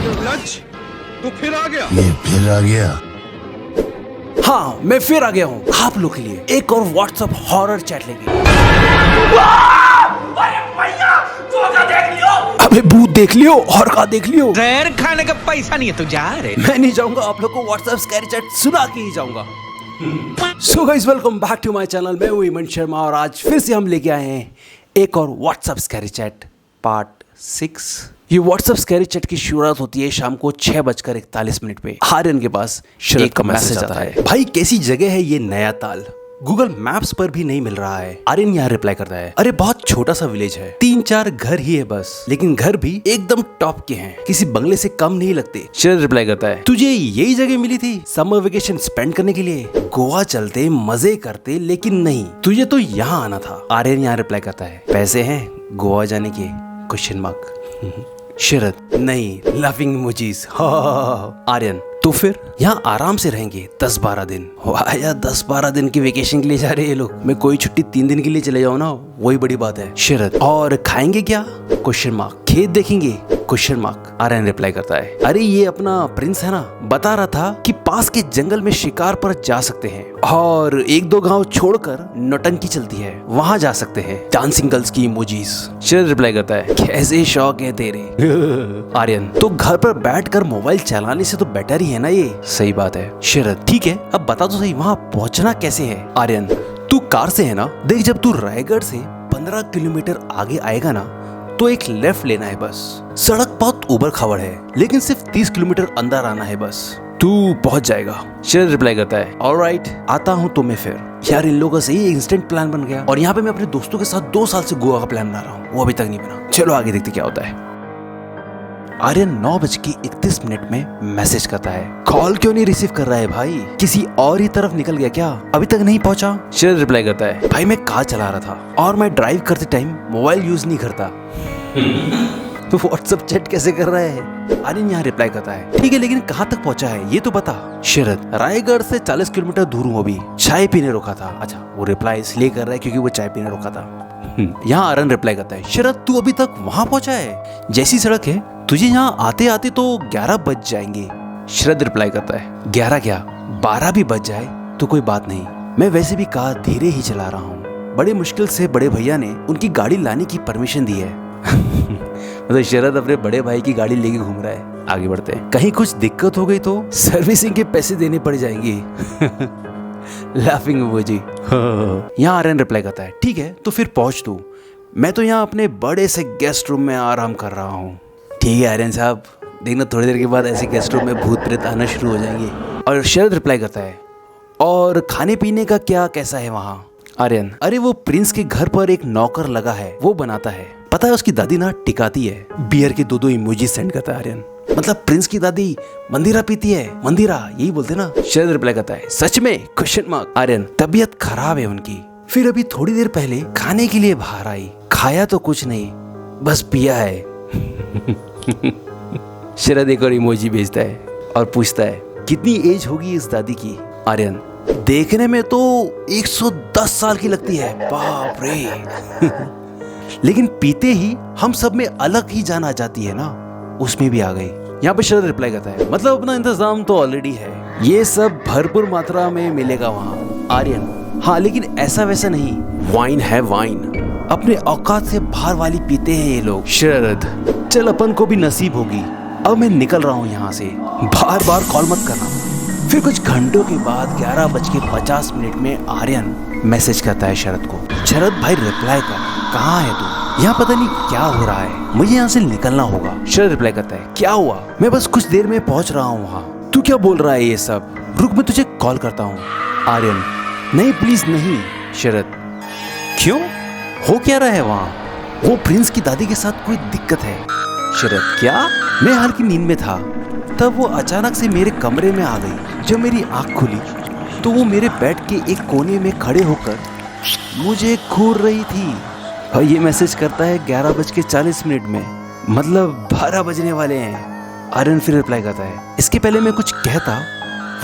लच, तू फिर आ गया। ये फिर आ गया। हाँ, मैं फिर आ गया हूँ आप लोग के लिए एक और व्हाट्सएप हॉरर चैट लेके। अबे भूत देख लियो और का देख लियो। जहर खाने का पैसा नहीं है तो जा रे। मैं नहीं जाऊंगा, आप लोग को व्हाट्सएप स्कैरी चैट सुना के ही जाऊंगा। So guys, welcome back to my channel. मैं हूं हेमंत शर्मा और आज फिर से हम लेके आए हैं एक और व्हाट्सएप स्कैरी चैट पार्ट 6। ये व्हाट्सएप स्कैरी चैट की शुरुआत होती है शाम को 6:41 पे। आर्यन के पास एक मैसेज आता है, भाई कैसी जगह है ये नया ताल, गूगल मैप्स पर भी नहीं मिल रहा है। आर्यन यहाँ रिप्लाई करता है, अरे बहुत छोटा सा विलेज है, 3-4 घर ही है बस, लेकिन घर भी एकदम टॉप के हैं, किसी बंगले से कम नहीं लगते। शरद रिप्लाई करता है, तुझे यही जगह मिली थी समर वेकेशन स्पेंड करने के लिए, गोवा चलते मजे करते, लेकिन नहीं, तुझे तो यहाँ आना था। आर्यन यहाँ रिप्लाई करता है, पैसे हैं गोवा जाने के? Question mark. शरद, नहीं, लाफिंग इमोजीज। आर्यन, तो फिर यहाँ आराम से रहेंगे 10-12 दिन। वाह यार, 10-12 दिन की वेकेशन के लिए जा रहे हैं ये लोग। मैं कोई छुट्टी 3 दिन के लिए चले जाऊँ ना, वही बड़ी बात है। शरद, और खाएंगे क्या? Question mark. खेत देखेंगे? Question mark. आर्यन रिप्लाई करता है, अरे ये अपना प्रिंस है ना, बता रहा था कि पास के जंगल में शिकार पर जा सकते हैं और 1-2 गांव छोड़कर नौटंकी चलती है, वहां जा सकते हैं। डांसिंग गर्ल्स की इमोजीज। शरद रिप्लाई करता है, कैसे शौक है तेरे। आर्यन, तो घर पर बैठकर मोबाइल चलाने से तो बेटर ही है ना ये। सही बात है। शरद, ठीक है, अब बता तो सही वहाँ पहुँचना कैसे है। आर्यन, तू कार से है ना, देख जब तू रायगढ़ से 15 किलोमीटर आगे आएगा ना तो एक लेफ्ट लेना है बस। सड़क बहुत उबड़ खाबड़ है, लेकिन सिर्फ 30 किलोमीटर अंदर आना है बस, तू पहुंच जाएगा। शरद रिप्लाई करता है, ऑलराइट, आता हूं तो मैं फिर। यार इन लोगों का सही इंस्टेंट प्लान बन गया और यहाँ पे मैं अपने दोस्तों के साथ 2 साल से गोवा का प्लान बना रहा हूँ, वो अभी तक नहीं बना। चलो आगे देखते क्या होता है। आर्यन 9:31 में मैसेज करता है, कॉल क्यों नहीं रिसीव कर रहा है भाई, किसी और ही तरफ निकल गया क्या, अभी तक नहीं पहुंचा। शरद रिप्लाई करता है, भाई मैं कार चला रहा था और मैं ड्राइव करते टाइम मोबाइल यूज नहीं करता। तो व्हाट्सएप चैट कैसे कर रहा है? आर्यन यहाँ रिप्लाई करता है, ठीक है, लेकिन कहाँ तक पहुंचा है ये तो बता। शरद, रायगढ़ से 40 किलोमीटर दूर हूँ, अभी चाय पीने रोका था। अच्छा, वो रिप्लाई इसलिए कर रहा है क्योंकि वो चाय पीने रोका था। यहाँ आर्यन रिप्लाई करता है, शरद तू अभी तक वहां पहुंचा है? जैसी सड़क है, तुझे यहाँ आते आते तो 11 बज जाएंगे। शरद रिप्लाई करता है, 11 क्या 12 भी बज जाए तो कोई बात नहीं, मैं वैसे भी कार धीरे ही चला रहा हूँ, बड़े मुश्किल से बड़े भैया ने उनकी गाड़ी लाने की परमिशन दी है। मतलब शरद अपने बड़े भाई की गाड़ी लेके घूम रहा है। आगे बढ़ते हैं, कहीं कुछ दिक्कत हो गई तो सर्विसिंग के पैसे देने पड़ जाएंगे। Laughing emoji. यहाँ आर्यन रिप्लाई करता है, ठीक है तो फिर पहुंच तू, मैं तो यहाँ अपने बड़े से गेस्ट रूम में आराम कर रहा हूँ। ठीक है आर्यन साहब, देखना थोड़ी देर के बाद ऐसे गेस्ट रूम में भूत प्रेत आना शुरू हो जाएंगे। और शरद रिप्लाई करता है, और खाने पीने का क्या कैसा है वहाँ? आर्यन, अरे वो प्रिंस के घर पर एक नौकर लगा है, वो बनाता है, पता है उसकी दादी ना टिकाती है। बियर के 2-2 इमोजी सेंड करता है आर्यन, मतलब प्रिंस की दादी मंदिरा पीती है, मंदिरा यही बोलते ना। शरद रिप्लाई करता है, सच में? Question mark. आर्यन, तबीयत खराब है उनकी, फिर अभी थोड़ी देर पहले खाने के लिए बाहर आई, खाया तो कुछ नहीं, बस पिया है। शरद एक और इमोजी भेजता है और पूछता है, कितनी एज होगी इस दादी की? आर्यन, देखने में तो 110 साल की लगती है, बाप रे। लेकिन पीते ही हम सब में अलग ही जान आ जाती है ना, उसमें भी आ गई। यहाँ पे शरद रिप्लाई करता है, मतलब अपना इंतजाम तो ऑलरेडी है, ये सब भरपूर मात्रा में मिलेगा वहाँ। आर्यन, हाँ लेकिन ऐसा वैसा नहीं, वाइन है वाइन, अपने औकात से बाहर वाली पीते हैं ये लोग। शरद, चल अपन को भी नसीब होगी, अब मैं निकल रहा हूँ यहाँ से, बार बार कॉल मत करना। फिर कुछ घंटों के बाद 11:50 में आर्यन मैसेज करता है शरद को, शरद भाई रिप्लाई कर, कहाँ है तू? यहाँ पता नहीं क्या हो रहा है, मुझे यहाँ से निकलना होगा। शरद रिप्लाई करता है, क्या हुआ? मैं बस कुछ देर में पहुँच रहा हूँ वहाँ। तू क्या बोल रहा है ये सब, रुक मैं तुझे कॉल करता हूँ। आर्यन, नहीं प्लीज नहीं। शरद, क्यों, हो क्या रहा है वहाँ? वो प्रिंस की दादी के साथ कोई दिक्कत है। शरद, क्या? मैं हल्की नींद में था, तब वो अचानक से मेरे कमरे में आ गई। जब मेरी आंख खुली तो वो मेरे बेड के एक कोने में खड़े होकर मुझे घूर रही थी। और ये मैसेज करता है 11:40 में, मतलब 12 बजने वाले हैं। आर्यन फिर रिप्लाई करता है, इसके पहले मैं कुछ कहता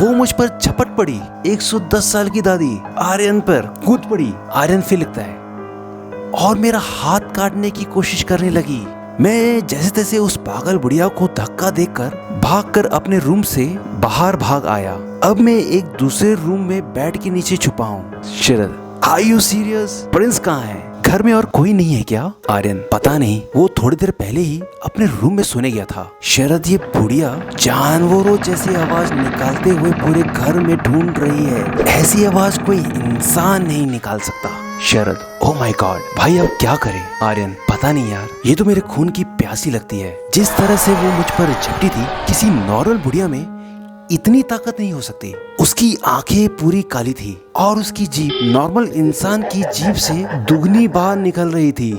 वो मुझ पर झपट पड़ी, 110 साल की दादी आर्यन पर कूद पड़ी। आर्यन फिर लिखता है, और मेरा हाथ काटने की कोशिश करने लगी। मैं जैसे तैसे उस पागल बुढ़िया को धक्का देकर भागकर अपने रूम से बाहर भाग आया। अब मैं एक दूसरे रूम में बेड के नीचे छुपा हूँ। शरद, आर यू सीरियस? प्रिंस कहाँ है? घर में और कोई नहीं है क्या? आर्यन, पता नहीं, वो थोड़ी देर पहले ही अपने रूम में सोने गया था। शरद, ये बुढ़िया जानवरों जैसी आवाज निकालते हुए पूरे घर में ढूंढ रही है। ऐसी आवाज कोई इंसान नहीं निकाल सकता। शरद, ओह माय गॉड, भाई अब क्या करें? आर्यन, पता नहीं यार, ये तो मेरे खून की प्यासी लगती है। जिस तरह से वो मुझ पर झपटी थी, किसी नॉर्मल बुढ़िया में इतनी ताकत नहीं हो सकती। उसकी आंखें पूरी काली थी और उसकी जीभ नॉर्मल इंसान की जीभ से दुगनी बाहर निकल रही थी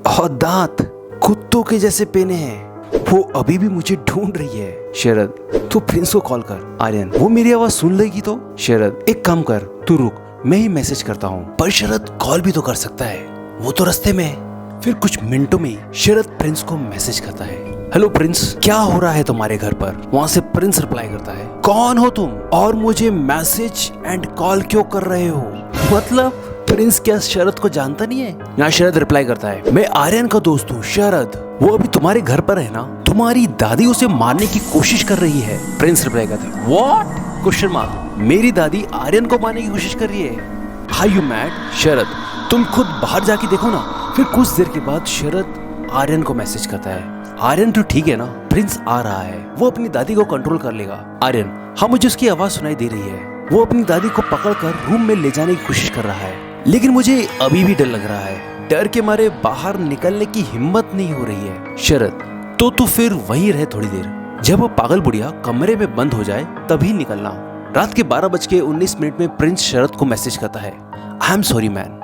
और दांत कुत्तों के जैसे पेने हैं। वो अभी भी मुझे ढूंढ रही है। शरद, तू प्रिंस को कॉल कर। आर्यन, वो मेरी आवाज सुन लेगी तो? शरद, एक काम कर, तू रुक, मैं ही मैसेज करता हूँ। पर शरद कॉल भी तो कर सकता है, वो तो रास्ते में है। फिर कुछ मिनटों में शरद प्रिंस को मैसेज करता है। हेलो प्रिंस, क्या हो रहा है तुम्हारे घर पर? वहाँ से प्रिंस रिप्लाई करता है, कौन हो तुम और मुझे मैसेज एंड कॉल क्यों कर रहे हो? मतलब प्रिंस क्या शरद को जानता नहीं है? यहाँ शरद रिप्लाई करता है, मैं आर्यन का दोस्त हूँ शरद, वो अभी तुम्हारे घर पर है ना? तुम्हारी दादी उसे मारने की कोशिश कर रही है। प्रिंस रिप्लाई करता है, व्हाट? क्वेश्चन मार्क, मेरी दादी आर्यन को मारने की कोशिश कर रही है? How you mad? शरद, तुम खुद बाहर जाके देखो ना। फिर कुछ देर के बाद शरद आर्यन को मैसेज करता है, आर्यन तो ठीक है ना? प्रिंस आ रहा है, वो अपनी दादी को कंट्रोल कर लेगा। आर्यन, हाँ मुझे उसकी आवाज सुनाई दे रही है। वो अपनी दादी को पकड़कर रूम में ले जाने की कोशिश कर रहा है, लेकिन मुझे अभी भी डर लग रहा है। डर के मारे बाहर निकलने की हिम्मत नहीं हो रही है। शरद, तो तू फिर वहीं रहे थोड़ी देर, जब वो पागल बुढ़िया कमरे में बंद हो जाए तभी निकलना। रात के 12:19 में प्रिंस शरद को मैसेज करता है, आई एम सॉरी मैन,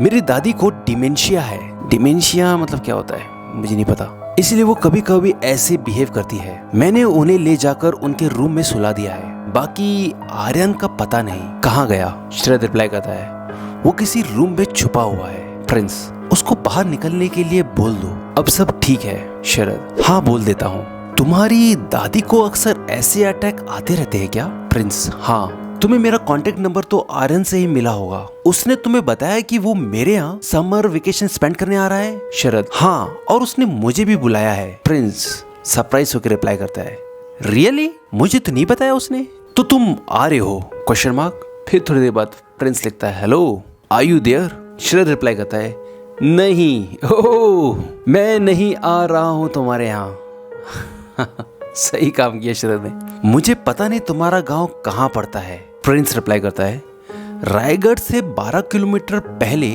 मेरी दादी को डिमेंशिया है। डिमेंशिया मतलब क्या होता है मुझे नहीं पता, इसलिए वो कभी कभी ऐसे बिहेव करती है। मैंने उन्हें ले जाकर उनके रूम में सुला दिया है, बाकी आर्यन का पता नहीं कहाँ गया। शरद रिप्लाई करता है, वो किसी रूम में छुपा हुआ है। प्रिंस, उसको बाहर निकलने के लिए बोल दो, अब सब ठीक है। शरद, हाँ बोल देता हूँ। तुम्हारी दादी को अक्सर ऐसे अटैक आते रहते हैं क्या? प्रिंस, हाँ, तुम्हें मेरा कांटेक्ट नंबर तो आर्यन से ही मिला होगा, उसने तुम्हें बताया कि वो मेरे यहाँ समर वेकेशन स्पेंड करने आ रहा है। शरद, हाँ, और उसने मुझे भी बुलाया है। प्रिंस सरप्राइज होकर रिप्लाई करता है, रियली? मुझे तो नहीं बताया उसने। तो तुम आ रहे हो? Question mark. फिर थोड़ी देर बाद प्रिंस लिखता है, hello are you there? Sharad reply करता है, नहीं, ओह मैं नहीं आ रहा हूँ तुम्हारे यहाँ। सही काम किया शरद ने। मुझे पता नहीं तुम्हारा गांव कहाँ पड़ता है। प्रिंस रिप्लाई करता है, रायगढ़ से 12 किलोमीटर पहले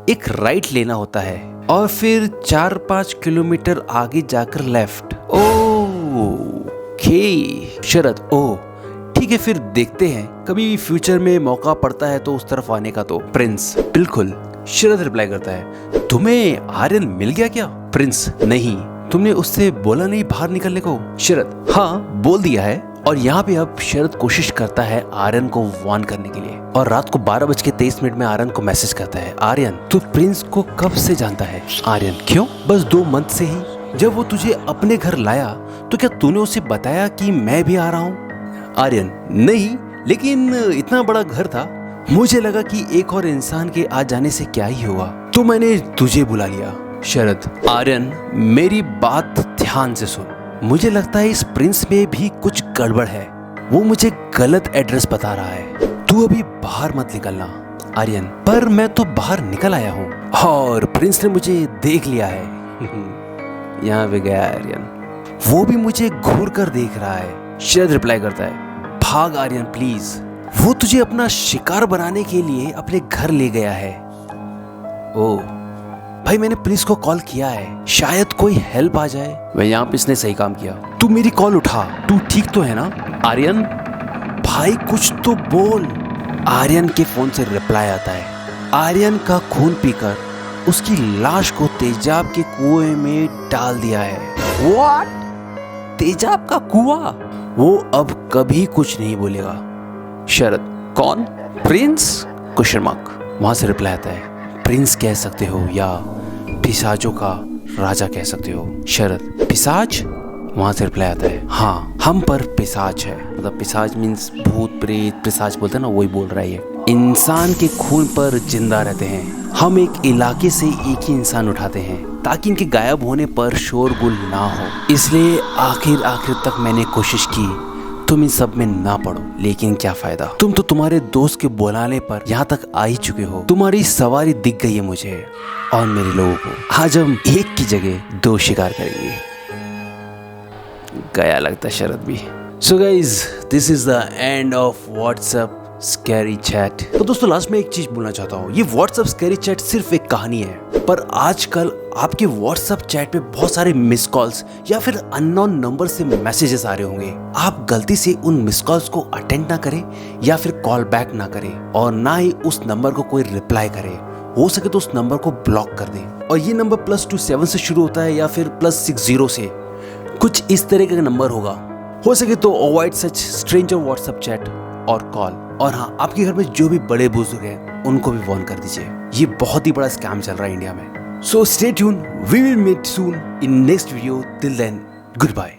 एक राइट लेना होता है और फिर 4-5 किलोमीटर आगे जाकर लेफ्ट। ओके। शरद, ओह ठीक है, फिर देखते हैं, कभी फ्यूचर में मौका पड़ता है तो उस तरफ आने का। तो प्रिंस, बिल्कुल। शरद रिप्लाई करता है, तुम्हें आर्यन मिल गया क्या? प्रिंस, नहीं, तुमने उससे बोला नहीं बाहर निकलने को? शरद, हाँ बोल दिया है। और यहाँ पे अब शरद कोशिश करता है आर्यन को वार्न करने के लिए और रात को 12:23 में आर्यन को मैसेज करता है, आर्यन तू प्रिंस को कब से जानता है? आर्यन, क्यों? बस 2 मंथ से ही। जब वो तुझे अपने घर लाया तो क्या तूने उसे बताया कि मैं भी आ रहा हूँ? आर्यन, नहीं, लेकिन इतना बड़ा घर था, मुझे लगा कि एक और इंसान के आ जाने से क्या ही होगा, तो मैंने तुझे बुला लिया। शरद, आर्यन मेरी बात ध्यान से सुन, मुझे लगता है इस प्रिंस में भी कुछ गड़बड़ है, वो मुझे गलत एड्रेस बता रहा है, तू अभी बाहर मत निकलना। आर्यन, पर मैं तो बाहर निकल आया हूँ और प्रिंस ने मुझे देख लिया है। यहाँ पे गया आर्यन, वो भी मुझे घूर कर देख रहा है। शरद रिप्लाई करता है, भाग आर्यन प्लीज, वो तुझे अपना शिकार बनाने के लिए अपने घर ले गया है। ओह भाई, मैंने पुलिस को कॉल किया है, शायद कोई हेल्प आ जाए। वह यहाँ पे इसने सही काम किया, तू मेरी कॉल उठा, तू ठीक तो है ना? आर्यन भाई कुछ तो बोल। आर्यन के फोन से रिप्लाई आता है, आर्यन का खून पीकर उसकी लाश को तेजाब के कुएं में डाल दिया है। व्हाट? तेजाब का कुआं? वो अब कभी कुछ नहीं बोलेगा। शरद, कौन? प्रिंस? Question mark. वहां से रिप्लाई आता है, प्रिंस कह सकते हो या पिशाचों का राजा कह सकते हो। शरद, पिशाच? वहां से रिप्लाई आता है, हाँ हम पर पिशाच है, मतलब पिशाच मीन्स भूत प्रेत, पिशाच बोलते हैं ना, वही बोल रहा है। ये इंसान के खून पर जिंदा रहते हैं, हम एक इलाके से एक ही इंसान उठाते हैं, ताकि इनके गायब होने पर शोरगुल ना हो। इसलिए आखिर तक मैंने कोशिश की तुम इन सब में ना पड़ो, लेकिन क्या फायदा, तुम तो तुम्हारे दोस्त के बुलाने पर यहाँ तक आ ही चुके हो। तुम्हारी सवारी दिख गई है मुझे और मेरे लोगों को। आज हम एक की जगह दो शिकार करेंगे। गया लगता शरद भी। So guys, this is the end of WhatsApp scary chat. तो दोस्तों लास्ट में एक चीज बोलना चाहता हूँ, ये व्हाट्सएप स्कैरी चैट सिर्फ एक कहानी है, पर आजकल आपके व्हाट्सएप चैट पे बहुत सारे मिस कॉल्स या फिर अननोन नंबर से मैसेजेस आ रहे होंगे। आप गलती से उन मिस कॉल्स को अटेंड ना करें या फिर कॉल बैक ना करें और ना ही उस नंबर को कोई रिप्लाई करे। हो सके तो उस नंबर को ब्लॉक कर दें। और ये नंबर +27 से शुरू होता है या फिर +60 से, कुछ इस तरह का नंबर होगा। हो सके तो avoid such stranger WhatsApp chat और कॉल। और हाँ, आपके घर में जो भी बड़े बुजुर्ग हैं उनको भी वार्न कर दीजिए, ये बहुत ही बड़ा स्कैम चल रहा है इंडिया में। So stay tune, we will meet soon in next video. Till then, good bye.